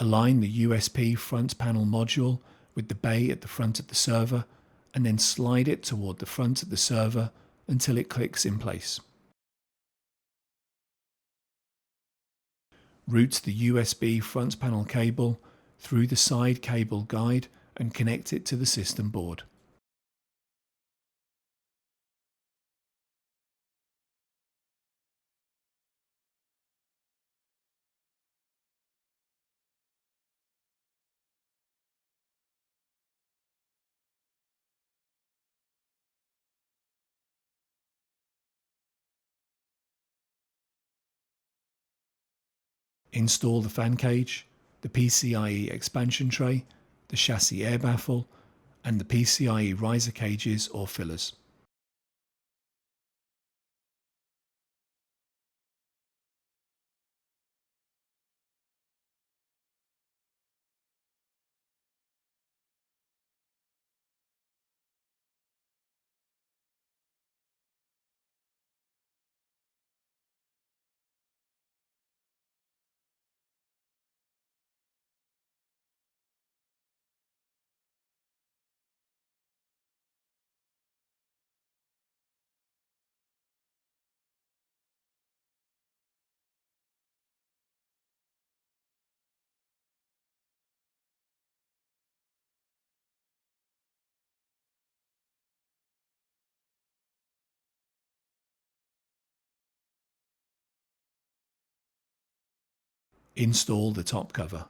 Align the USB front panel module with the bay at the front of the server and then slide it toward the front of the server until it clicks in place. Route the USB front panel cable through the side cable guide and connect it to the system board. Install the fan cage, the PCIe expansion tray, the chassis air baffle, and the PCIe riser cages or fillers. Install the top cover.